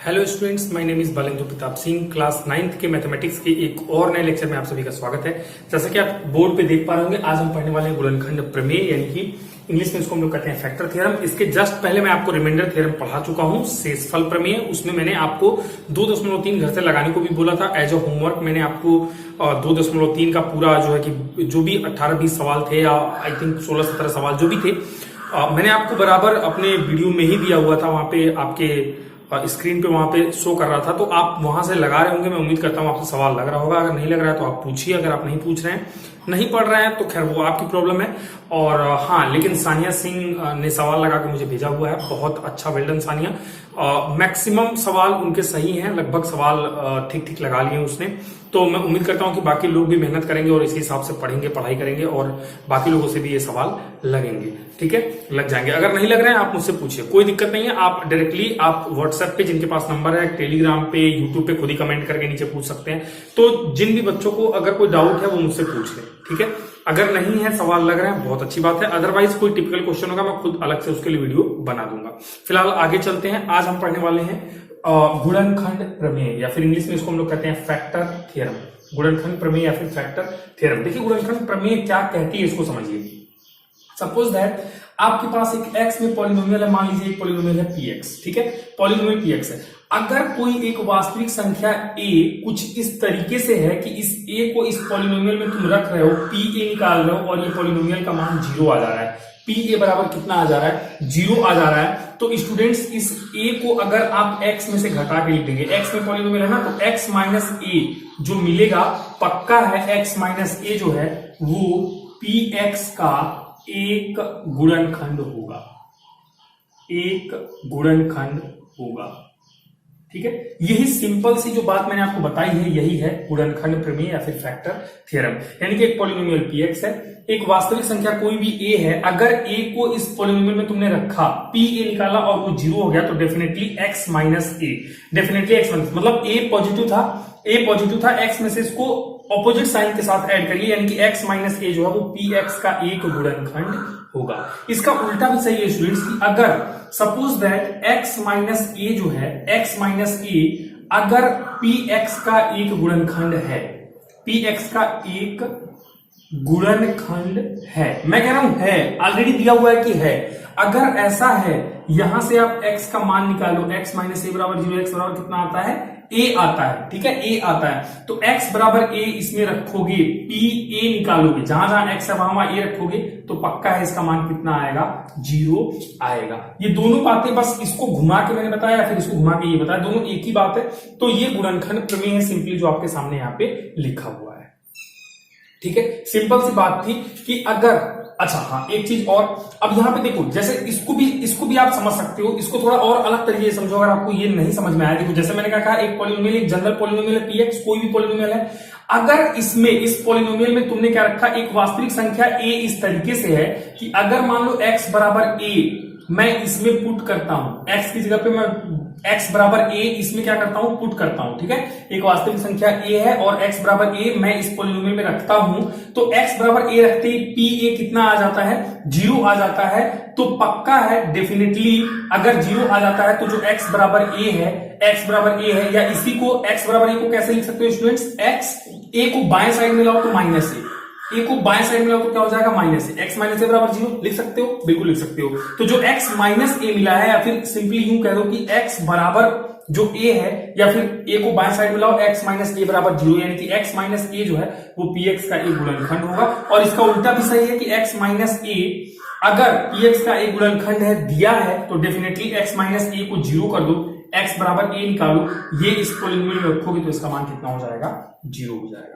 Hello students, my name is Balendra Pratap Singh. Class 9th के mathematics के एक और नए लेक्चर में आप सभी का स्वागत है। जैसा कि आप बोर्ड पे देख पा रहे होंगे, आज हम पढ़ने वाले हैं गुणनखंड प्रमेय, यानी कि इंग्लिश में इसको हम लोग कहते हैं फैक्टर थ्योरम। इसके जस्ट पहले मैं आपको रिमाइंडर थ्योरम पढ़ा चुका हूं, शेषफल प्रमेय। उसमें मैंने आपको 2.3 घर से लगाने को भी बोला था एज अ होमवर्क। मैंने आपको 2.3 का पूरा जो है कि जो भी 18-20 सवाल थे या आई थिंक 16-17 सवाल जो भी थे, मैंने आपको बराबर अपने वीडियो में ही दिया हुआ था। वहां पे आपके स्क्रीन पे वहां पे शो कर रहा था, तो आप वहां से लगा रहे होंगे। मैं उम्मीद करता हूं आपको सवाल लग रहा होगा। अगर नहीं लग रहा है तो आप पूछिए, अगर आप नहीं पूछ रहे हैं, नहीं पढ़ रहे हैं, तो खैर वो आपकी प्रॉब्लम है। और हाँ, लेकिन सानिया सिंह ने सवाल लगा के मुझे भेजा हुआ है, बहुत अच्छा, वेल डन सानिया। मैक्सिमम सवाल उनके सही हैं, लगभग सवाल ठीक ठीक लगा लिए उसने। तो मैं उम्मीद करता हूं कि बाकी लोग भी मेहनत करेंगे और इसी हिसाब से पढ़ेंगे, पढ़ाई करेंगे और बाकी लोगों से भी ये सवाल लगेंगे। ठीक है, लग जाएंगे। अगर नहीं लग रहे हैं आप मुझसे पूछिए, कोई दिक्कत नहीं है। आप डायरेक्टली आप व्हाट्सएप पे, जिनके पास नंबर है, टेलीग्राम पे, यूट्यूब पे खुद ही कमेंट करके नीचे पूछ सकते हैं। तो जिन भी बच्चों को अगर कोई डाउट है वो मुझसे पूछ ले। ठीक है, अगर नहीं है, सवाल लग रहे हैं, बहुत अच्छी बात है। अदरवाइज कोई टिपिकल क्वेश्चन होगा, मैं खुद अलग से उसके लिए वीडियो बना दूंगा। फिलहाल आगे चलते हैं। आज हम पढ़ने वाले हैं गुणनखंड प्रमेय, या फिर इंग्लिश में इसको हम लोग कहते हैं फैक्टर थ्योरम। गुणनखंड प्रमेय या फिर फैक्टर थ्योरम। देखिए, गुणनखंड प्रमेय क्या कहती है, इसको समझिए। सपोज दैट आपके पास एक x में पॉलिनोमियल है, मान लीजिए एक पॉलिनोमियल है px। ठीक है, पॉलिनोमियल px है। अगर कोई एक वास्तविक संख्या a कुछ इस तरीके से है कि इस a को इस पॉलिनोमियल में तुम रख रहे हो, pa निकाल रहे हो, और ये पॉलिनोमियल का मान 0 आ जा रहा है। pa बराबर कितना आ जा रहा है? 0 आ जा रहा है। तो स्टूडेंट्स, इस a को अगर आप x में से घटा के लिख देंगे, x में पॉलिनोमियल है ना, तो x माइनस a जो मिलेगा, पक्का है x माइनस a जो है वो px का एक गुणनखंड होगा, एक गुणनखंड होगा। ठीक है, यही सिंपल सी जो बात मैंने आपको बताई है, यही है गुणनखंड प्रमेय या फिर फैक्टर थ्योरम। यानी कि एक पॉलिनोमियल px है, एक वास्तविक संख्या कोई भी a है, अगर a को इस पॉलिनोमियल में तुमने रखा, pa निकाला और वो 0 हो गया, तो definitely x minus a, definitely x minus, मतलब a पॉजिटिव था, x में से इसको ऑपोजिट साइन के साथ ऐड करिए, यानी कि x माइनस a जो है वो px का एक गुणनखंड होगा। इसका उल्टा भी सही है स्टूडेंट्स, कि अगर suppose that x minus a जो है, x माइनस a अगर px का एक गुणनखंड है, px का एक गुणनखंड है, मैं कह रहा हूं है, ऑलरेडी दिया हुआ है कि है। अगर ऐसा है, यहां से आप x का मान निकालो, x माइनस a बराबर 0, x बराबर कितना आता है? a आता है। ठीक है, a आता है, तो x बराबर a इसमें रखोगे, pa निकालोगे, जहां जहां x है वहां a रखोगे, तो पक्का है इसका मान कितना आएगा? 0 आएगा। ये दोनों बातें, बस इसको घुमा के मैंने बताया या फिर इसको घुमा के ये बताया, दोनों एक ही बात है। तो ये गुणनखंड प्रमेय है, सिंपली जो आपके सामने यहाँ पे लिखा हुआ है। ठीक है, सिंपल सी बात थी कि अगर, अच्छा हाँ, एक चीज और, अब यहां पे देखो, जैसे इसको भी आप समझ सकते हो, इसको थोड़ा और अलग तरीके से समझो अगर आपको ये नहीं समझ में आया। देखो, जैसे मैंने कहा, एक पॉलिनोमियल, एक जनरल पॉलिनोमियल है px, कोई भी पॉलिनोमियल है। अगर इसमें, इस पॉलिनोमियल में तुमने क्या रखा, एक वास्तविक संख्या a इस तरीके से है कि अगर मान लो x बराबर a मैं इसमें पुट करता हूं, x की जगह पे मैं x बराबर a इसमें क्या करता हूं, पुट करता हूं। ठीक है, एक वास्तविक संख्या a है और x बराबर a मैं इस पॉलिनोमियल में रखता हूं, तो x बराबर a रखते ही pa कितना आ जाता है? 0 आ जाता है। तो पक्का है, डेफिनेटली अगर 0 आ जाता है तो जो x बराबर a है, या इसी को x बराबर a को कैसे लिख सकते हो स्टूडेंट्स? a को बाएं साइड में लाओ तो माइनस a को बाएं साइड में लाओ तो क्या हो जाएगा? Minus a। x minus a बराबर 0 लिख सकते हो, बिल्कुल लिख सकते हो। तो जो x माइनस a मिला है, या फिर सिंपली यूं कह दो कि x बराबर जो a है, या फिर a को बाएं साइड में लाओ, x माइनस a बराबर 0, यानी कि x माइनस a जो है वो px का एक गुणनखंड होगा। और इसका उल्टा भी सही है कि x माइनस a अगर px का एक गुणनखंड है, दिया है, तो डेफिनेटली x माइनस a को 0 कर दो, x बराबर a निकालो, ये इस पॉलिनोमियल में रखोगे तो इसका मान कितना हो जाएगा? 0 हो जाएगा।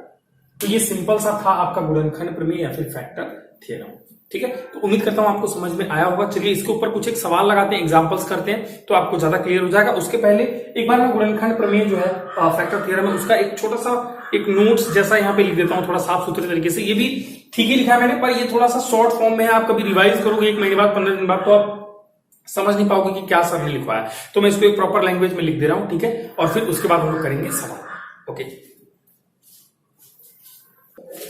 तो ये सिंपल सा था आपका गुणनखंड प्रमेय या फिर फैक्टर थ्योरम। ठीक है, तो उम्मीद करता हूं आपको समझ में आया होगा। चलिए इसके ऊपर कुछ एक सवाल लगाते हैं, एग्जांपल्स करते हैं, तो आपको ज्यादा क्लियर हो जाएगा। उसके पहले एक बार मैं गुणनखंड प्रमेय जो है फैक्टर थ्योरम है, उसका एक छोटा सा एक नोट्स जैसा यहाँ पे लिख देता हूँ, थोड़ा साफ सुथरे तरीके से। ये भी ठीक ही लिखा है मैंने, पर ये थोड़ा सा शॉर्ट फॉर्म में है। आप कभी रिवाइज करोगे 1 महीने बाद, 15 दिन बाद, तो आप समझ नहीं पाओगे कि क्या सर ने लिखवाया। तो मैं इसको एक प्रॉपर लैंग्वेज में लिख दे रहा हूं। ठीक है, और फिर उसके बाद हम लोग करेंगे सवाल।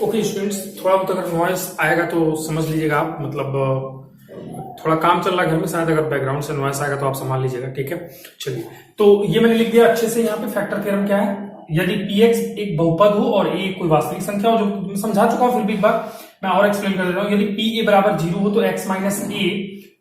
ओके स्टूडेंट्स, थोड़ा बहुत अगर नॉइस आएगा तो समझ लीजिएगा आप, मतलब थोड़ा काम चल रहा है घर में, शायद अगर बैकग्राउंड से नॉइस आएगा तो आप संभाल लीजिएगा, ठीक है। चलिए, तो ये मैंने लिख दिया अच्छे से। यहाँ पे फैक्टर थ्योरम क्या है, यदि px एक बहुपद हो और a कोई वास्तविक संख्या हो, जो मैं समझा चुका हूं, फिर भी एक बार मैं और एक्सप्लेन कर देता हूं। यदि pa बराबर 0 हो तो x माइनस a,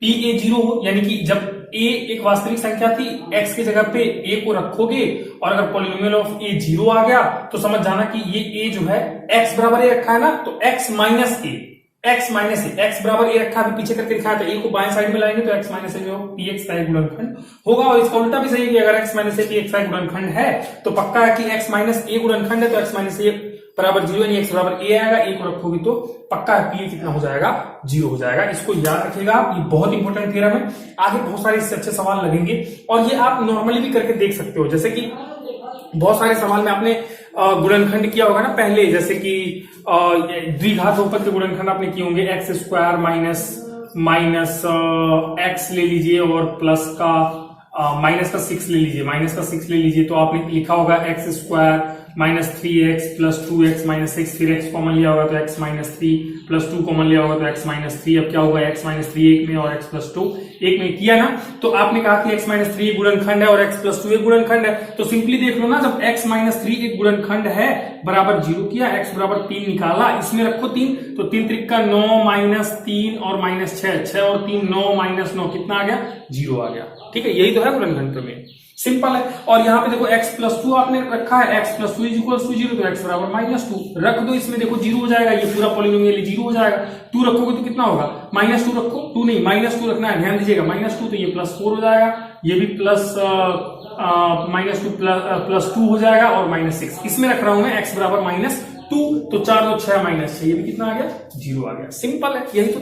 pa 0 हो यानी कि जब a एक वास्तविक संख्या थी, x की जगह पे a को रखोगे और अगर पॉलिनोमियल ऑफ a 0 आ गया तो समझ जाना कि ये a जो है x बराबर a रखा है ना, तो x minus a, x minus A, x बराबर ए रखा है, पीछे करके लिखा है, तो ए को बाएं साइड में लाएंगे तो x माइनस ए जो px का एक गुणनखंड होगा। और इसका उल्टा भी सही है कि अगर x माइनस ए px का एक गुणनखंड है तो पक्का है कि x माइनस ए गुणनखंड है, तो x माइनस ए बराबर 0 यानी x बराबर ए आएगा, ए को रखोगे तो पक्का है p कितना हो जाएगा, 0 हो जाएगा। इसको याद रखिएगा आप, ये बहुत इंपॉर्टेंट थ्योरम है। आगे बहुत सारे इससे अच्छे सवाल लगेंगे और ये आप नॉर्मली भी करके देख सकते हो। जैसे कि बहुत सारे सवाल में आपने गुणनखंड किया होगा ना पहले, जैसे कि द्विघात बहुपद के गुणनखंड आपने किए होंगे, एक्स स्क्वायर माइनस एक्स ले लीजिए और प्लस का माइनस का 6 ले लीजिए, ले लीजिए, तो आपने लिखा होगा x square minus 3x plus 2x minus 6, फिर x कॉमन लिया होगा तो x माइनस 3 प्लस 2 कॉमन लिया होगा तो x माइनस 3। अब क्या होगा, x माइनस 3 एक में और x प्लस 2 एक में किया ना, तो आपने कहा कि x माइनस 3 एक गुणनखंड है और x प्लस 2 एक गुणनखंड है, तो सिंपली देख लो ना, जब x माइनस 3 एक गुणनखंड है बराबर 0 किया, x बराबर 3 निकाला, इसमें रखो 3, तो 3 त्रिक का 9 माइनस 3 और माइनस 6, 6 और 3 9 माइनस 9 कितना आ गया, 0 आ गया। ठीक है, यही तो है गुणनखंड प्रमेय, सिंपल है। और यहाँ पे देखो x प्लस 2 आपने रखा है, x plus 2 is equals to 0, तो x बराबर माइनस 2 रख दो, इसमें देखो 0 हो जाएगा, ये पूरा पॉलिनोमियल 0 हो जाएगा। 2 रखोगे तो कितना होगा, माइनस 2 रखो, 2 नहीं माइनस 2 रखना है, ध्यान दीजिएगा, माइनस 2 तो ये प्लस 4 हो जाएगा, ये भी प्लस माइनस 2 प्लस 2 हो जाएगा और माइनस 6, इसमें रख रहा हूं मैं x बराबर माइनस 2, तो 4 2 6 माइनस 6, ये भी कितना आ गया, 0 आ गया। सिंपल है, यही तो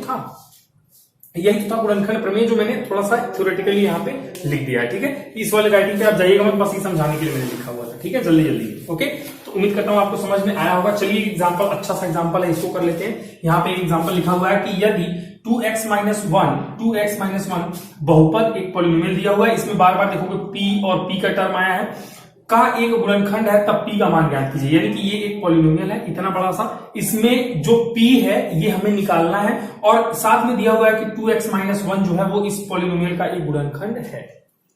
था गुणनखंड प्रमेय, जो मैंने थोड़ा सा थ्योरेटिकली यहाँ पे लिख दिया है। ठीक है, इस वाले राइटिंग पे आप जाइएगा मत, बस ये समझाने के लिए मैंने लिखा हुआ था। ठीक है, जल्दी जल्दी, ओके। तो उम्मीद करता हूँ आपको समझ में आया होगा। चलिए एग्जांपल, अच्छा सा एग्जांपल है, इसको कर लेते हैं। यहाँ पे एग्जांपल लिखा हुआ है कि यदि 2x माइनस 1 बहुपद एक पॉलिनोमियल दिया हुआ है, इसमें बार बार देखोगे p और p का टर्म आया है, का एक गुणनखंड है, तब p का मान ज्ञात कीजिए। यानी कि ये एक पॉलिनोमियल है इतना बड़ा सा, इसमें जो p है ये हमें निकालना है, और साथ में दिया हुआ है कि 2x माइनस 1 जो है वो इस पॉलिनोमियल का एक गुणनखंड है।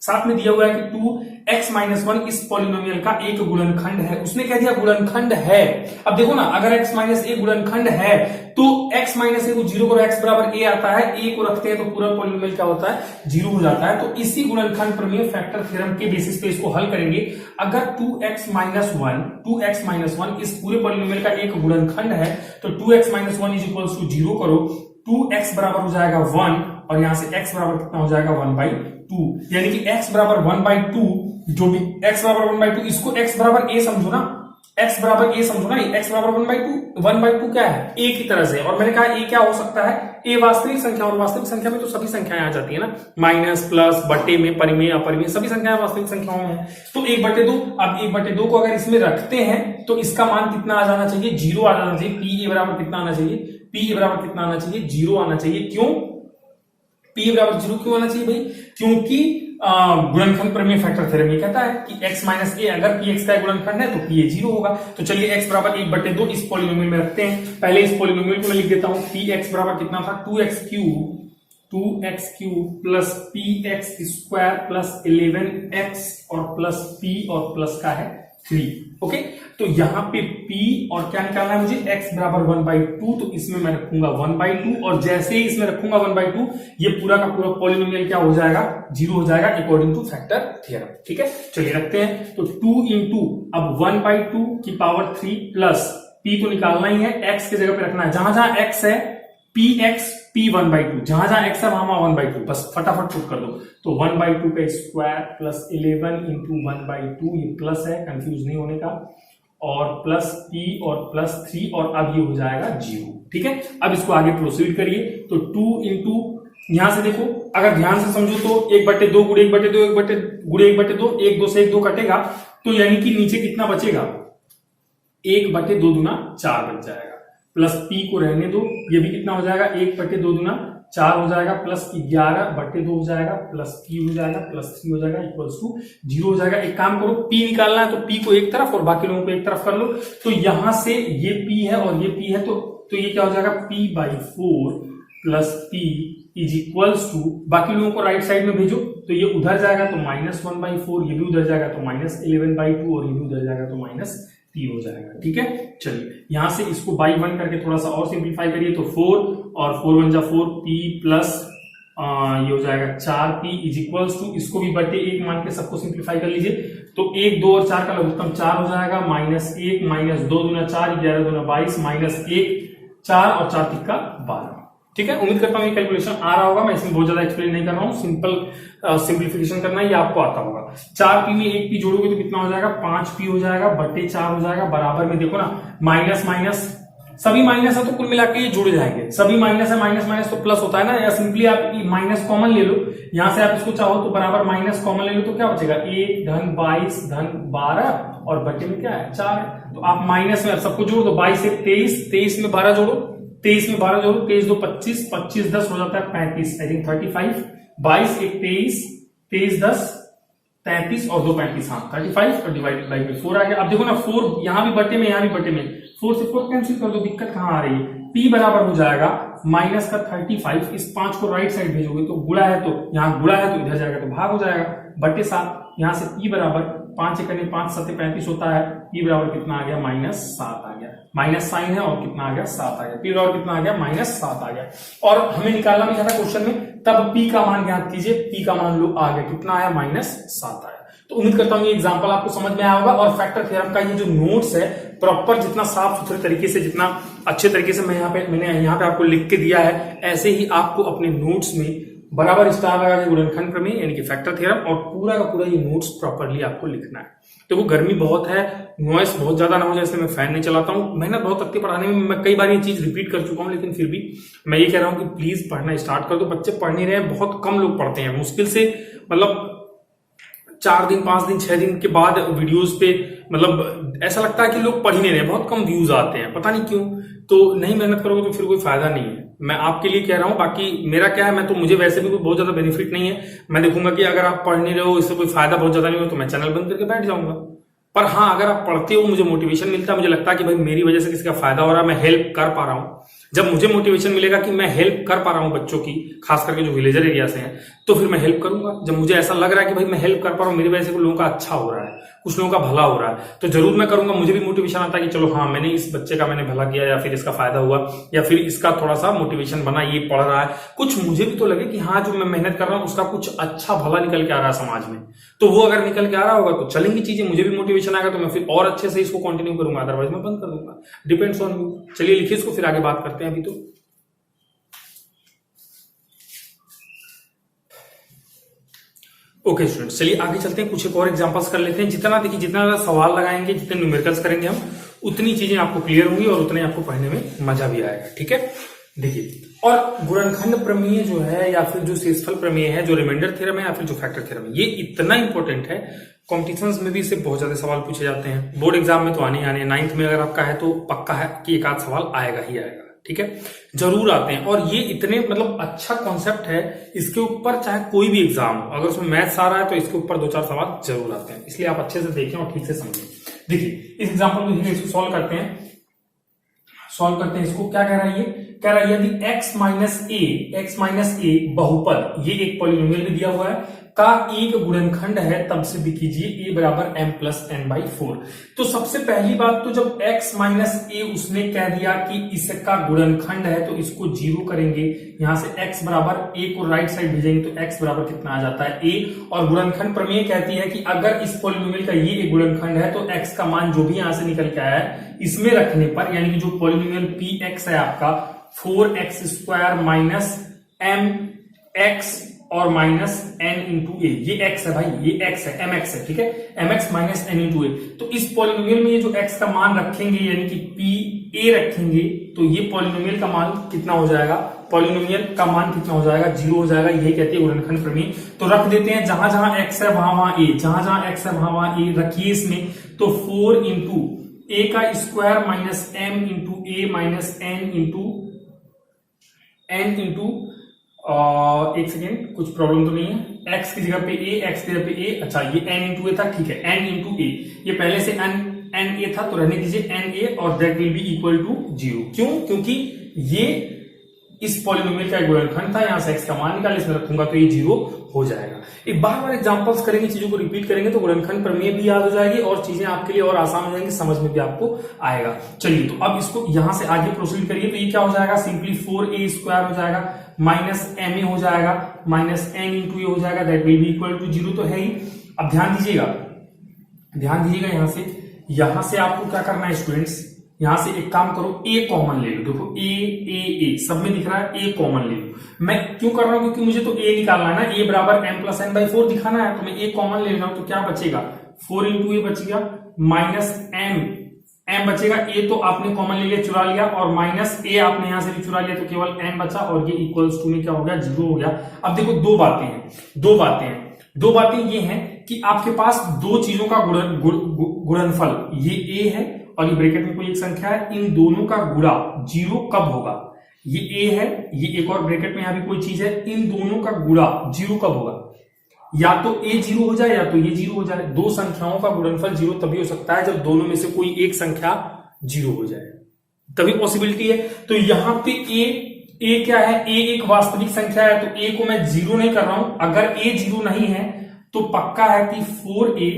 साथ में दिया हुआ है कि 2x माइनस 1 इस पॉलिनोमियल का एक गुणनखंड है, उसने कह दिया गुणनखंड है। अब देखो ना, अगर x माइनस ए गुणनखंड है तो x माइनस ए को 0 करो, x बराबर a आता है, a को रखते हैं तो पूरा पॉलिनोमियल क्या होता है, 0 हो जाता है। तो इसी गुणनखंड प्रमेय फैक्टर थ्योरम के बेसिस पे इसको हल करेंगे। अगर 2x माइनस 1 इस पूरे पॉलिनोमियल का एक गुणनखंड है तो 2x minus 1 is equals to 0 करो, 2x बराबर हो जाएगा 1 और यहां से x बराबर कितना हो जाएगा 1/2, यानी कि x बराबर 1/2, जो भी x बराबर 1/2, इसको x बराबर a समझो ना, x बराबर a समझो ना, x बराबर 1/2 क्या है, a की तरह से। और मैंने कहा a क्या हो सकता है, a वास्तविक संख्या, और वास्तविक संख्या में तो सभी संख्याएं आ जाती है ना, माइनस प्लस बटे में, परिमेय अपरिमेय सभी संख्याएं वास्तविक संख्याओं में है। तो 1/2, अब 1/2 को अगर इसमें रखते हैं तो इसका मान कितना आ जाना चाहिए, 0 आ जाना चाहिए। p बराबर कितना आना चाहिए, p बराबर कितना आना चाहिए, 0 आना चाहिए। क्यों p बराबर 0 क्यों आना चाहिए भाई, क्योंकि गुणनखंड प्रमेय फैक्टर थ्योरम ये कहता है कि x माइनस ए अगर px का गुणनखंड है तो p 0 होगा। तो चलिए x बराबर 1/2 इस पॉलिनोमियल में रखते हैं। पहले इस पॉलिनोमियल को मैं लिख देता हूं, px बराबर कितना था, 2x cube plus px square plus 11x और प्लस p और प्लस का है 3। ओके, तो यहाँ पे p और क्या निकालना है मुझे, x बराबर 1/2, तो इसमें मैं रखूंगा 1/2, और जैसे ही इसमें रखूंगा 1/2 ये पूरा का पूरा पॉलिनोमियल क्या हो जाएगा, 0 हो जाएगा अकॉर्डिंग टू फैक्टर थ्योरम। ठीक है, चलिए रखते हैं। तो 2 इंटू अब 1/2 की पावर 3 प्लस p तो निकालना ही है, x की जगह पे रखना है, जहां जहां x है px p 1/2, जहां जहां x है वहां 1/2, बस फटाफट पुट कर दो। तो 1/2 का स्क्वायर प्लस 11 इंटू 1/2, ये प्लस है, कंफ्यूज नहीं होने का, और प्लस p और प्लस 3, और अब ये हो जाएगा 0। ठीक है, अब इसको आगे प्रोसीड करिए। तो 2 इंटू, यहां से देखो अगर ध्यान से समझो तो 1/2 गुणे 1/2 गुणे 1/2, 1 2 से 1 2 कटेगा, तो यानी कि नीचे कितना बचेगा, 1/2 दूना 4 बच जाएगा, प्लस p को रहने दो, ये भी कितना हो जाएगा, 1/2 दूना 4 हो जाएगा, प्लस 11/2 हो जाएगा, प्लस p हो जाएगा, प्लस 3 हो जाएगा, इक्वल्स टू 0 हो जाएगा। एक काम करो, p निकालना है तो p को एक तरफ और बाकी लोगों को एक तरफ कर लो। तो यहां से ये p है और ये p है, तो ये क्या हो जाएगा, p/4 plus p is equals to, बाकी लोगों को राइट साइड में भेजो तो ये उधर जाएगा तो -1/4, ये भी उधर जाएगा तो -11/2 और ये भी उधर जाएगा तो -3 हो जाएगा। ठीक है, चलिए यहां से इसको बाई 1 करके थोड़ा सा और सिंप्लीफाई करिए तो 4 और 4 1 जा 4 p प्लस ये हो जाएगा 4p इज इक्वल्स टू, इसको भी बटे 1 मान के सबको सिंप्लीफाई कर लीजिए तो 1 2 और 4 का लघुत्तम 4 हो जाएगा, -1 -2 दूना 4 11 दूना 22 -1 4 और 4 तिक्का 12। ठीक है, उम्मीद करता हूं ये कैलकुलेशन आ रहा होगा, मैं इसमें बहुत ज्यादा एक्सप्लेन नहीं कर रहा हूं, सिंपल सिंप्लीफिकेशन करना है, ये आपको आता होगा। 4p में 1p जोड़ोगे तो कितना हो जाएगा, 5p हो जाएगा बटे 4 हो जाएगा, बराबर में देखो ना माइनस माइनस सभी माइनस है तो कुल मिलाकर ये जुड़ जाएंगे, सभी माइनस है माइनस माइनस तो प्लस होता है ना, या सिंपली आप माइनस कॉमन ले लो, यहां से आप इसको चाहो तो बराबर माइनस कॉमन ले लो तो क्या बचेगा 1 धन 22 धन 12 और बटे में क्या है 4 है, तो आप माइनस में सबको जोड़ दो, 22 से 23, 23 में 12 जोड़ो, 23 में 12 जोड़ो, 23 2 25, 25 10 हो जाता है 35, आई थिंक 35, 22 1 23, 23 10 33 और 2 35, हाँ 35 और डिवाइडेड बाई 4 आ गया। अब देखो ना 4 यहां भी बटे में यहां भी बटे में, 4 से 4 कैंसिल कर दो, दिक्कत कहां आ रही है, p बराबर हो जाएगा माइनस का 35, इस 5 को राइट साइड भेजोगे तो गुणा है तो यहाँ गुणा है तो इधर जाएगा तो भाग हो जाएगा बटे 7, यहां से p बराबर 5 × 5 7 35 होता है, p बराबर कितना आ गया -7 आ गया, माइनस साइन है और कितना आ गया 7 आ गया, p बराबर कितना आ गया -7 आ गया। और हमें निकालना भी था क्वेश्चन में, तब p का मान ज्ञात कीजिए, p का मान लो आ गया कितना आया -7 आया। तो उम्मीद करता हूं ये एग्जांपल आपको समझ में आया होगा, और फैक्टर थ्योरम का ये जो नोट्स है प्रॉपर जितना साफ सुथरे तरीके से, जितना अच्छे तरीके से मैंने यहाँ पे आपको लिख के दिया है, ऐसे ही आपको अपने नोट्स में बराबर स्टार लगा के गुणनखंड प्रमेय यानी कि फैक्टर थ्योरम और पूरा का पूरा ये नोट्स प्रॉपरली आपको लिखना है। तो वो गर्मी बहुत है, नॉइस बहुत ज्यादा ना हो जाए इसलिए मैं फैन नहीं चलाता हूँ, मेहनत बहुत लगती है पढ़ाने में, मैं कई बार ये चीज रिपीट कर चुका हूँ, लेकिन फिर भी मैं ये कह रहा हूँ कि प्लीज पढ़ना स्टार्ट कर दो। बच्चे पढ़ नहीं रहे हैं, बहुत कम लोग पढ़ते हैं, मुश्किल से मतलब 4 दिन 5 दिन 6 दिन के बाद वीडियोस पे मतलब ऐसा लगता है कि लोग पढ़ ही नहीं रहे, बहुत कम व्यूज आते हैं, पता नहीं क्यों। तो नहीं मेहनत करोगे तो फिर कोई फायदा नहीं है, मैं आपके लिए कह रहा हूं। बाकी मेरा क्या है, मैं तो मुझे वैसे भी कोई बहुत ज्यादा बेनिफिट नहीं है, मैं देखूंगा कि अगर आप पढ़ नहीं रहे हो, इससे कोई फायदा बहुत ज्यादा नहीं हो तो मैं चैनल बंद करके बैठ जाऊंगा। पर हाँ, अगर आप पढ़ते हो, मुझे मोटिवेशन मिलता है, मुझे लगता है कि भाई मेरी वजह से किसी का फायदा हो रहा है, मैं हेल्प कर पा रहा हूं। जब मुझे मोटिवेशन मिलेगा कि मैं हेल्प कर पा रहा हूं बच्चों की, खास करके जो विलेजर एरिया से हैं, तो फिर मैं हेल्प करूंगा। जब मुझे ऐसा लग रहा है कि भाई मैं हेल्प कर पा रहा हूं, मेरी वजह से कुछ लोगों का अच्छा हो रहा है, कुछ लोगों का भला हो रहा है, तो जरूर मैं करूंगा। मुझे भी मोटिवेशन आता है कि चलो हाँ, मैंने इस बच्चे का मैंने भला किया, या फिर इसका फायदा हुआ, या फिर इसका थोड़ा सा मोटिवेशन बना, ये पढ़ रहा है, कुछ मुझे भी तो लगे कि हाँ जो मैं मेहनत कर रहा हूँ उसका कुछ अच्छा भला निकल के आ रहा है समाज में। तो वो अगर निकल के आ रहा होगा तो चलेंगी चीजें, मुझे भी मोटिवेशन आएगा तो मैं फिर और अच्छे से इसको कंटिन्यू करूंगा, अदरवाइज मैं बंद कर दूंगा। Depends on you. चलिए लिखिए इसको, फिर आगे बात करते हैं। अभी तो ओके स्टूडेंट्स, चलिए आगे चलते हैं, कुछ एक और एग्जांपल्स कर लेते हैं। जितना देखिए, जितना ज्यादा सवाल लगाएंगे, जितने न्यूमेरिकल्स करेंगे हम, उतनी चीजें आपको क्लियर होंगी और उतने आपको पढ़ने में मजा भी आएगा। ठीक है, देखिए, और गुणनखंड प्रमेय जो है, या फिर जो शेषफल प्रमेय है, जो रिमाइंडर थ्योरम है, या फिर जो फैक्टर थ्योरम है, ये इतना इंपॉर्टेंट है, कॉम्पिटिशन्स में भी इससे बहुत ज्यादा सवाल पूछे जाते हैं। बोर्ड एग्जाम में तो आने आने, 9th में अगर आपका है तो पक्का है कि एक आध सवाल आएगा ही आएगा। ठीक है, जरूर आते हैं, और ये इतने मतलब अच्छा कॉन्सेप्ट है, इसके ऊपर चाहे कोई भी एग्जाम हो, अगर उसमें मैथ्स आ रहा है तो इसके ऊपर 2-4 सवाल जरूर आते हैं, इसलिए आप अच्छे से देखें और ठीक से समझें। देखिए इस एग्जाम्पल को इसको सॉल्व करते हैं, इसको क्या कह रहा है, ये कह रहा है यदि x माइनस ए बहुपद, ये एक पॉलिनोमियल भी दिया हुआ है, का एक गुणनखंड है, तब से भी कीजिए a बराबर m प्लस n/4। तो सबसे पहली बात तो जब x माइनस ए उसने कह दिया कि इसका गुणनखंड है, तो इसको 0 करेंगे, यहां से x बराबर a को राइट साइड भेजेंगे तो x बराबर कितना आ जाता है a। और गुणनखंड प्रमेय कहती है कि अगर इस पॉलिनोमियल का ये एक गुणनखंड है तो x का मान जो भी यहां से निकल के आया है इसमें रखने पर, यानी कि जो पॉलिनोमियल px है आपका 4x² माइनस mx और माइनस n इंटू ए, ये x है भाई, ये x है, mx है, ठीक है, mx माइनस n इंटू ए। तो इस पॉलिनोमियल में ये जो x का मान रखेंगे, यानी कि p a रखेंगे, तो ये पॉलिनोमियल का मान कितना हो जाएगा, पॉलिनोमियल का मान कितना हो जाएगा, 0 हो जाएगा। ये कहती है गुणनखंड प्रमेय। तो रख देते हैं, जहां जहां x है वहां वहां a, जहां जहां x है वहां वहां a रखिए इसमें। तो 4 इंटू a का स्क्वायर माइनस m इंटू ए माइनस n इंटू एक सेकेंड, कुछ प्रॉब्लम तो नहीं है, x की जगह पे a, x की जगह पे a, अच्छा ये n इंटू ए था, ठीक है, n इंटू ए, ये पहले से n a था तो रहने दीजिए n a, और that will be equal to 0। क्यों? क्योंकि ये इस पॉलिनोमियल का एक गुणनखंड था, यहां से x का मान निकाल इसमें रखूंगा तो ये 0 हो जाएगा। एक बार बार एग्जांपल्स करेंगे, चीजों को रिपीट करेंगे तो गुणनखंड प्रमेय भी याद हो जाएगी और चीजें आपके लिए और आसान हो जाएंगी, समझ में भी आपको आएगा। चलिए तो अब इसको यहां से आगे प्रोसीड करिए तो ये क्या हो जाएगा, सिंपली 4a² हो जाएगा माइनस ma हो जाएगा माइनस n इंटू ए हो जाएगा, that will be equal to 0 तो है ही। अब ध्यान दीजिएगा यहां से आपको क्या करना है स्टूडेंट्स, यहां से एक काम करो, a कॉमन ले लो। देखो a सब में दिख रहा है, a कॉमन ले लो। मैं क्यों कर रहा हूं, क्योंकि मुझे तो a निकालना है ना, a बराबर m प्लस n बाई 4 दिखाना है, तो मैं a कॉमन ले रहा हूं तो क्या बचेगा, 4 इंटू ए बचेगा माइनस m बचेगा, a तो आपने कॉमन ले लिया, चुरा लिया, और माइनस a आपने यहां से भी चुरा लिया तो केवल m बचा, और ये इक्वल्स टू में क्या हो गया, 0 हो गया। अब देखो दो बातें ये हैं कि आपके पास दो चीजों का गुणनफल, ये a है और ये ब्रैकेट में कोई एक संख्या है, इन दोनों का गुणा 0 कब होगा, ये a है, ये एक और ब्रैकेट में यहां भी कोई चीज है, इन दोनों का गुणा 0 कब होगा, या तो a 0 हो जाए या तो ये 0 हो जाए। दो संख्याओं का गुणनफल 0 तभी हो सकता है जब दोनों में से कोई एक संख्या 0 हो जाए, तभी पॉसिबिलिटी है। तो यहां पे a क्या है, a एक वास्तविक संख्या है, तो a को मैं 0 नहीं कर रहा हूं। अगर a 0 नहीं है तो पक्का है कि 4a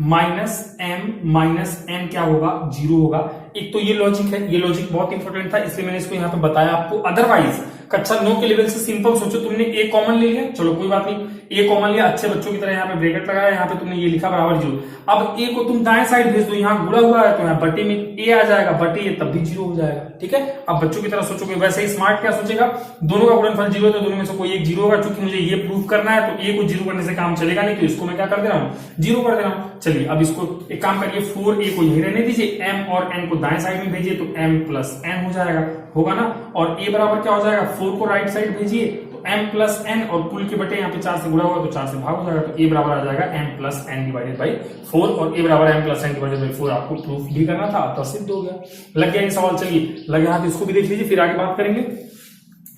माइनस m क्या होगा, 0 होगा। एक तो ये लॉजिक है, ये लॉजिक बहुत इंपॉर्टेंट था इसलिए मैंने इसको यहां पे बताया आपको। अदरवाइज कक्षा 9 के लेवल से सिंपल सोचो, तुमने a कॉमन ले लिया, चलो कोई बात नहीं, a कॉमन लिया, अच्छे बच्चों की तरह यहाँ पे ब्रैकेट लगाया, यहाँ पे तुमने ये लिखा बराबर 0। अब a को तुम दाएं साइड भेज दो, यहाँ गुणा हुआ है तो यहाँ बटे में a आ जाएगा, बटे ये तब भी 0 हो जाएगा। ठीक है, अब बच्चों की तरह सोचोगे। वैसे ही स्मार्ट क्या सोचेगा, दोनों का गुणनफल 0 है तो दोनों में से कोई एक 0 होगा। चूंकि मुझे ये प्रूव करना है तो a को 0 करने से काम चलेगा नहीं, तो इसको मैं क्या कर दे रहा हूँ, 0 कर दे रहा हूँ। चलिए अब इसको एक काम करिए, 4a को यही रहने दीजिए, m और n को दाएं साइड में भेजिए तो m प्लस n हो जाएगा, होगा ना। और a बराबर क्या हो जाएगा, 4 को राइट साइड भेजिए तो m प्लस n, और कुल के बटे यहाँ पे 4 से गुणा हुआ तो 4 से भाग हो जाएगा, तो a बराबर आ जाएगा m plus n divided by 4, और a बराबर m plus n divided by 4 आपको प्रूफ भी करना था, तो सिद्ध हो गया। लग गया ये सवाल, चलिए लगे हाथ, इसको भी देख लीजिए फिर आगे बात करेंगे।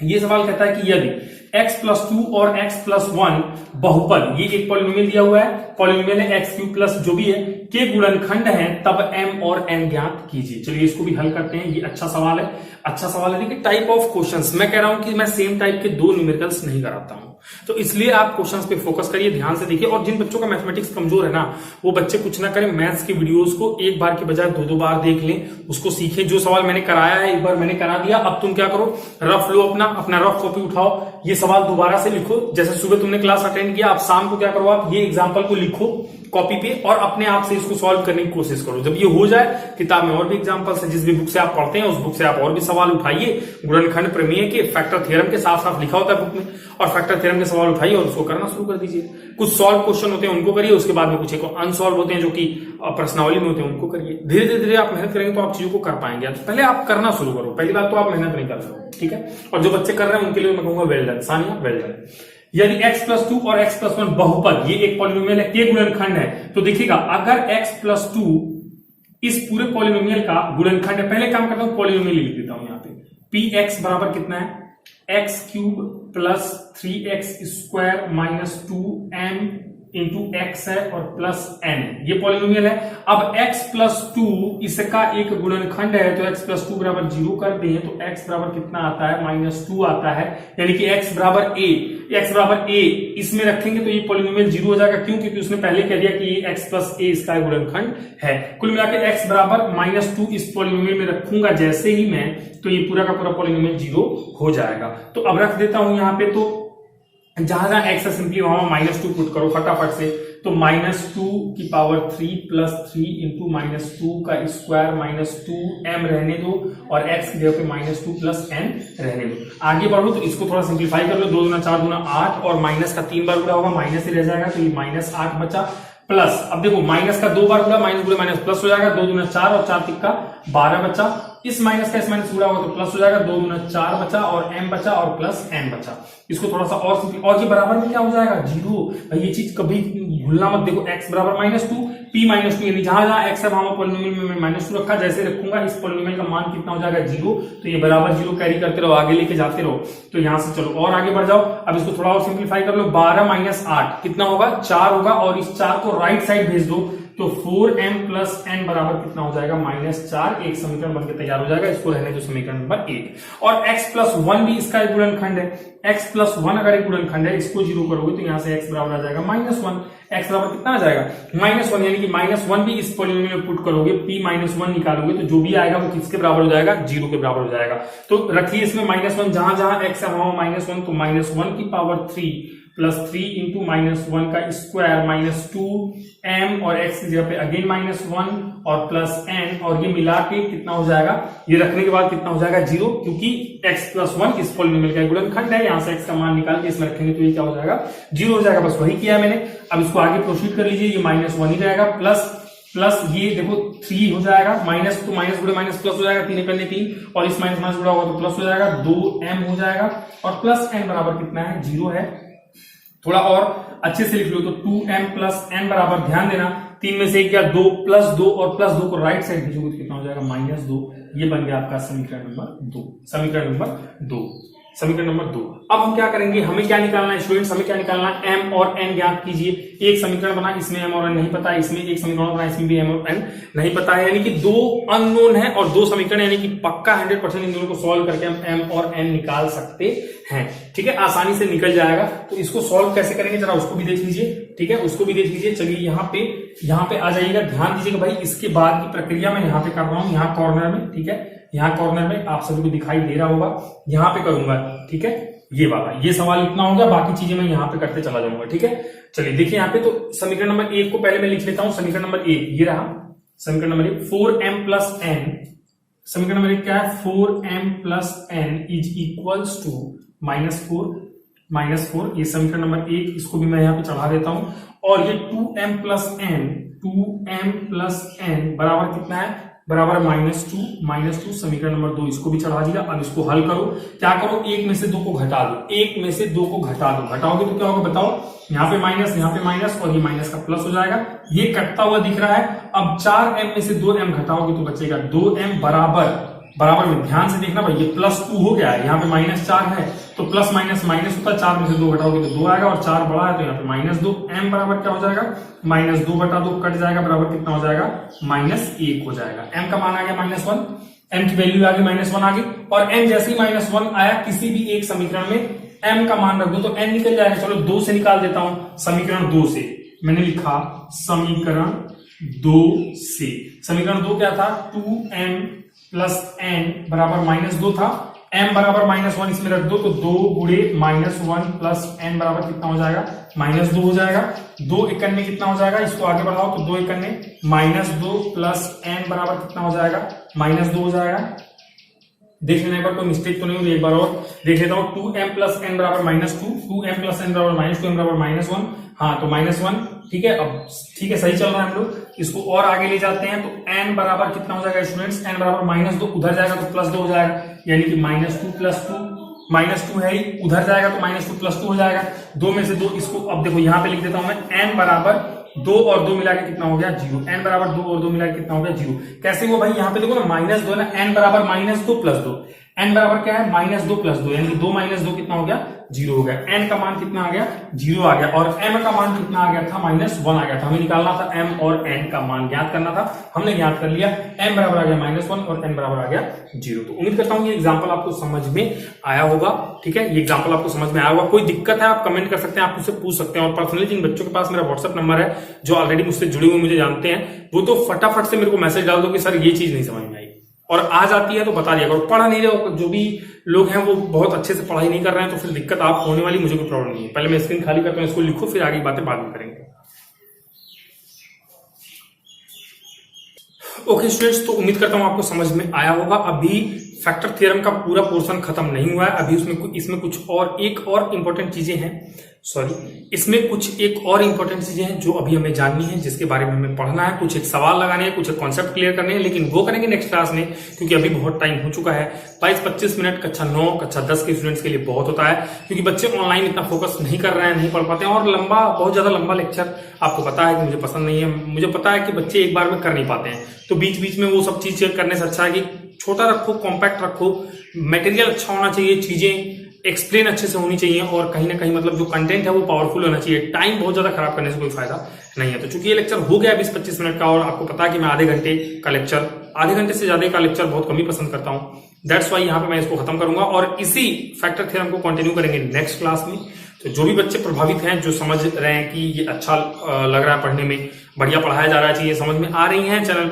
ये सवाल कहता है कि यदि x प्लस 2 और x प्लस 1 बहुपद, ये एक पॉलिनोमियल दिया हुआ है, पॉलिनोमियल है x क्यूब प्लस जो भी है, के गुणनखंड है, तब m और n ज्ञात कीजिए। चलिए इसको भी हल करते हैं, ये अच्छा सवाल है। देखिए टाइप ऑफ क्वेश्चंस, मैं कह रहा हूं कि मैं सेम टाइप के दो न्यूमेरिकल्स नहीं कराता हूं, तो इसलिए आप क्वेश्चंस पे फोकस करिए, ध्यान से देखिए। और जिन बच्चों का मैथमेटिक्स कमजोर है ना, वो बच्चे कुछ ना करें, मैथ्स की वीडियोस को एक बार के बजाय 2-2 बार देख लें, उसको सीखें। जो सवाल मैंने कराया है एक बार मैंने करा दिया, अब तुम क्या करो, रफ लो, अपना रफ कॉपी उठाओ, ये सवाल दोबारा से लिखो। जैसे सुबह तुमने क्लास अटेंड किया, अब शाम को क्या करो, आप ये एग्जाम्पल को लिखो कॉपी पे और अपने आप से इसको सॉल्व करने की कोशिश करो। जब ये हो जाए, किताब में और भी एग्जांपल्स है, जिस भी बुक से आप पढ़ते हैं उस बुक से आप और भी सवाल उठाइए, गुणनखंड प्रमेय के, फैक्टर थ्योरम के साफ साफ लिखा होता है बुक में, और फैक्टर थ्योरम के सवाल उठाइए और उसको करना शुरू कर दीजिए। कुछ सॉल्व क्वेश्चन होते हैं उनको करिए, उसके बाद में कुछ एक अनसॉल्व होते हैं जो कि प्रश्नावली में होते हैं उनको करिए। धीरे धीरे आप मेहनत करेंगे तो आप चीजों को कर पाएंगे। पहले आप करना शुरू करो, पहली बात तो आप मेहनत नहीं कर रहे हो, ठीक है। और जो बच्चे कर रहे हैं उनके लिए मैं कहूंगा well done, Sania well done. यदि x प्लस 2 और x प्लस 1 बहुपद, ये एक पॉलिनोमियल है, के गुणनखंड है, तो देखिएगा अगर x प्लस 2 इस पूरे पॉलिनोमियल का गुणनखंड है, पहले काम करता हूं पॉलिनोमियल लिख देता हूं यहाँ पे, px बराबर कितना है, x cube plus 3x square minus 2m into x है और प्लस n, ये पॉलिनोमियल है। अब x प्लस 2 इसका एक गुणनखंड है, तो x प्लस 2 बराबर 0 कर दें तो x बराबर कितना आता है, -2 आता है, यानी कि x बराबर a इसमें रखेंगे तो ये पॉलिनोमियल 0 हो जाएगा। क्यों? क्योंकि उसने पहले कह दिया कि ये x प्लस a इसका गुणनखंड है। कुल मिलाकर x बराबर -2 इस पॉलिनोमियल में रखूंगा जैसे ही मैं, तो ये पूरा का पूरा पॉलिनोमियल 0 हो जाएगा। तो अब रख देता हूं यहाँ पे, तो जहां जहां x है सिंपली वहां -2 पुट करो फटाफट से, तो -2 की पावर 3 प्लस 3 इंटू -2 का स्क्वायर -2m रहने दो, और x की जगह पे -2 प्लस n रहने दो। आगे बढ़ो तो इसको थोड़ा सिंप्लीफाई कर लो, 2 दूना 4 दूना 8, और माइनस का 3 बार गुणा होगा, माइनस ही रह जाएगा, तो ये -8 बचा, प्लस अब देखो माइनस का 2 बार गुणा, माइनस गुणा माइनस प्लस हो जाएगा, 2 दूना 4 और 4 तिक्का 12 बचा, इस माइनस का इस माइनस गुणा होगा तो प्लस हो जाएगा, 2 दूना 4 बचा और m बचा और प्लस n बचा। इसको थोड़ा सा और ये बराबर में क्या हो जाएगा, 0। ये चीज कभी भूलना मत। देखो x बराबर -2, p -2, यानी जहां जहां x है वहां पॉलिनोमियल में मैं -2 रखा, जैसे रखूंगा इस पॉलिनोमियल का मान कितना हो जाएगा, 0। तो ये बराबर 0 कैरी करते रहो, आगे लेके जाते रहो। तो यहां से चलो और आगे बढ़ जाओ, अब इसको थोड़ा और सिंप्लीफाई कर लो, 12 - 8 कितना होगा, 4 होगा, और इस 4 को राइट साइड भेज दो तो 4m प्लस n बराबर कितना हो जाएगा -4। एक समीकरण बनकर तैयार हो जाएगा, इसको रहने दो समीकरण नंबर 1। और x प्लस 1 भी इसका एक गुणनखंड है। x प्लस 1 अगर एक गुणनखंड है, इसको 0 करोगे तो यहां से x बराबर आ जाएगा -1। x बराबर कितना आ जाएगा -1, यानी कि -1 भी इस पॉलिनोमियल में पुट करोगे, p-1 निकालोगे तो जो भी आएगा वो किसके बराबर हो जाएगा, 0 के बराबर हो जाएगा। तो रखिए इसमें -1, जहां जहां x है वहां -1, तो -1 की पावर 3 प्लस 3 इंटू -1 का स्क्वायर -2m और x की जगह पे अगेन -1 और प्लस n, और ये मिला के कितना हो जाएगा, ये रखने के बाद कितना हो जाएगा 0, क्योंकि x प्लस 1 इस पॉलिनोमियल का गुणनखंड है। यहां से x का मान निकाल के इसमें रखेंगे तो ये क्या हो जाएगा 0 हो जाएगा। बस वही किया मैंने। अब इसको आगे प्रोसीड कर लीजिए, ये -1 ही रहेगा, प्लस ये देखो 3 हो जाएगा, माइनस तो माइनस गुणे माइनस प्लस हो जाएगा, 3 करने 3 और इस माइनस माइनस जुड़ा होगा तो प्लस हो जाएगा, 2m हो जाएगा और प्लस n बराबर कितना है 0 है। थोड़ा और अच्छे से लिख लो तो 2m प्लस n बराबर, ध्यान देना 3 में से 1 गया 2 प्लस 2 और प्लस 2 को राइट साइड भेजोगे तो कितना हो जाएगा -2। ये बन गया आपका समीकरण नंबर 2। समीकरण नंबर 2। समीकरण नंबर 2। अब हम क्या करेंगे, हमें क्या निकालना है स्टूडेंट्स, हमें क्या निकालना है, m और n ज्ञात कीजिए। एक समीकरण बना, इसमें m और n नहीं पता है, इसमें एक समीकरण बना, इसमें भी m और n नहीं पता है, यानी कि 2 अननोन है और 2 समीकरण, यानी कि पक्का 100% इन दोनों को सॉल्व करके हम m और n निकाल सकते हैं। ठीक है, आसानी से निकल जाएगा। तो इसको सॉल्व कैसे करेंगे जरा उसको भी देख लीजिए। ठीक है, उसको भी देख लीजिए। चलिए यहाँ पे आ जाइएगा, ध्यान दीजिएगा भाई, इसके बाद की प्रक्रिया मैं यहाँ पे कर रहा हूँ, यहाँ कॉर्नर में। ठीक है, यहाँ कॉर्नर में आप सभी को दिखाई दे रहा होगा, यहाँ पे करूंगा। ठीक है, ये वाला, ये सवाल इतना हो गया, बाकी चीजें मैं यहाँ पे करते चला जाऊंगा। ठीक है, चलिए देखिए यहाँ पे, तो समीकरण नंबर 1 को पहले मैं लिख लेता हूँ। समीकरण नंबर 1 ये रहा, समीकरण नंबर 1 4m प्लस n। समीकरण नंबर 1 क्या है, 4m plus n is equals to -4। ये समीकरण नंबर 1, इसको भी मैं यहाँ पे चढ़ा देता हूं। और ये 2m प्लस n बराबर कितना है, बराबर -2। समीकरण नंबर 2 इसको भी चढ़ा दिया। अब इसको हल करो, क्या करो, 1 में से 2 को घटा दो, 1 में से 2 को घटा दो, घटाओगे तो क्या होगा बताओ, यहाँ पे माइनस, यहाँ पे माइनस और ये माइनस का प्लस हो जाएगा, ये कटता हुआ दिख रहा है। अब 4m में से 2m घटाओगे तो बचेगा 2m बराबर में, ध्यान से देखना भाई, ये +2 हो गया है, यहाँ पे -4 है तो प्लस माइनस माइनस होता है, 4 में से 2 घटाओगे तो 2 आएगा और 4 बड़ा है तो यहाँ पे -2। m बराबर क्या हो जाएगा, -2 बटा 2 कट जाएगा, बराबर कितना हो जाएगा -1 हो जाएगा। m का मान आ गया -1, m की वैल्यू आ गई -1 आ गई। और m जैसे ही -1 आया किसी भी एक समीकरण में m का मान रख दो तो n निकल जाएगा। चलो 2 से निकाल देता हूं, समीकरण 2 से मैंने लिखा, समीकरण 2 से, समीकरण 2 क्या था, 2m प्लस n बराबर -2 था, m बराबर -1 इसमें रख दो तो 2 गुणे -1 प्लस n बराबर कितना हो जाएगा, -2 हो जाएगा। 2 एकन में कितना हो जाएगा, इसको आगे बढ़ाओ तो 2 एकन में -2 प्लस n बराबर कितना हो जाएगा, -2 हो जाएगा। देख लेना एक बार, कोई मिस्टेक तो नहीं हुई, एक बार और देख लेता हूं। 2m प्लस n बराबर -2, 2m प्लस n बराबर -2, m बराबर -1, हाँ तो -1। ठीक है, अब ठीक है, सही चल रहा है हम लोग। इसको और आगे ले जाते हैं तो n बराबर कितना हो जाएगा स्टूडेंट्स, n बराबर -2, उधर जाएगा तो +2 हो जाएगा, यानी कि -2 प्लस 2, -2 है ही, उधर जाएगा तो -2 प्लस 2 हो जाएगा। 2 में से 2, इसको अब देखो यहाँ पे लिख देता हूं मैं, n बराबर 2 और 2 मिला के कितना हो गया 0, n बराबर 2 और 2 मिला के कितना हो गया 0। कैसे वो भाई, यहाँ पे देखो ना -2 ना, n बराबर -2 प्लस 2, n बराबर क्या है -2 प्लस 2, यानी 2 - 2 कितना हो गया 0 हो गया। n का मान कितना आ गया 0 आ गया, और m का मान कितना आ गया था -1 आ गया था। हमें निकालना था m और n का मान ज्ञात करना था, हमने ज्ञात कर लिया। m बराबर आ गया -1 और n बराबर आ गया 0। तो उम्मीद करता हूँ ये एग्जाम्पल आपको समझ में आया होगा। ठीक है, ये एग्जाम्पल आपको समझ में आया होगा। कोई दिक्कत है आप कमेंट कर सकते हैं, आप मुझसे पूछ सकते हैं। और पर्सनली जिन बच्चों के पास मेरा व्हाट्सएप नंबर है, जो ऑलरेडी मुझसे जुड़े हुए मुझे जानते हैं, वो तो फटाफट से मेरे को मैसेज डाल दो कि सर ये चीज नहीं समझ में आई, और आ जाती है तो बता दिया करो। पढ़ा नहीं रहे जो भी लोग हैं वो बहुत अच्छे से पढ़ाई नहीं कर रहे हैं, तो फिर दिक्कत आप होने वाली, मुझे कोई प्रॉब्लम नहीं है। पहले मैं स्क्रीन खाली करता हूं, इसको लिखो, फिर आगे बातें बाद में करेंगे। ओके स्टूडेंट्स, तो उम्मीद करता हूं आपको समझ में आया होगा। अभी फैक्टर थ्योरम का पूरा पोर्शन खत्म नहीं हुआ है, अभी इसमें कुछ और एक और इंपॉर्टेंट चीजें हैं, इसमें कुछ एक और इंपॉर्टेंट चीजें हैं जो अभी हमें जाननी है, जिसके बारे में हमें पढ़ना है, कुछ एक सवाल लगाने हैं, कुछ एक कॉन्सेप्ट क्लियर करने हैं, लेकिन वो करेंगे नेक्स्ट क्लास में, क्योंकि अभी बहुत टाइम हो चुका है। 22-25 मिनट कक्षा 9 कक्षा 10 के स्टूडेंट्स के लिए बहुत होता है, क्योंकि बच्चे ऑनलाइन इतना फोकस नहीं कर रहे हैं, नहीं पढ़ पाते हैं, और बहुत ज्यादा लंबा लेक्चर आपको पता है कि मुझे पसंद नहीं है। मुझे पता है कि बच्चे एक बार में कर नहीं पाते हैं, तो बीच बीच में वो सब चीज करने से अच्छा है कि छोटा रखो, कॉम्पैक्ट रखो, मटेरियल अच्छा होना चाहिए, चीजें एक्सप्लेन अच्छे से होनी चाहिए और कहीं ना कहीं मतलब जो कंटेंट है वो पावरफुल होना चाहिए। टाइम बहुत ज्यादा खराब करने से कोई फायदा नहीं है। तो चूंकि ये लेक्चर हो गया 20-25 मिनट का और आपको पता है कि मैं आधे घंटे से ज्यादा का लेक्चर बहुत कम ही पसंद करता हूँ, दैट्स वाई यहाँ पे मैं इसको खत्म करूंगा और इसी फैक्टर थ्योरम को कंटिन्यू करेंगे नेक्स्ट क्लास में। तो जो भी बच्चे प्रभावित हैं, जो समझ रहे हैं कि ये अच्छा लग रहा है पढ़ने में, बढ़िया पढ़ाया जा रहा है, चीजें समझ में आ रही हैं, चैनल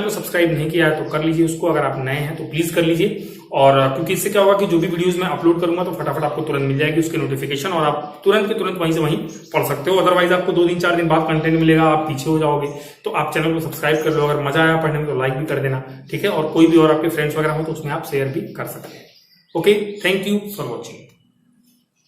को सब्सक्राइब नहीं किया है तो कर लीजिए उसको। अगर आप नए हैं तो प्लीज कर लीजिए। और क्योंकि इससे क्या होगा कि जो भी वीडियोस मैं अपलोड करूंगा तो फटाफट आपको तुरंत मिल जाएगी उसकी नोटिफिकेशन और आप तुरंत के तुरंत वहीं से वहीं पढ़ सकते हो। अदरवाइज आपको 2 दिन 4 दिन बाद कंटेंट मिलेगा, आप पीछे हो जाओगे। तो आप चैनल को सब्सक्राइब कर लो। अगर मजा आया पढ़ने में तो लाइक भी कर देना, ठीक है। और कोई भी और आपके फ्रेंड्स वगैरह हो तो उसमें आप शेयर भी कर सकते हैं। Okay, thank you for watching.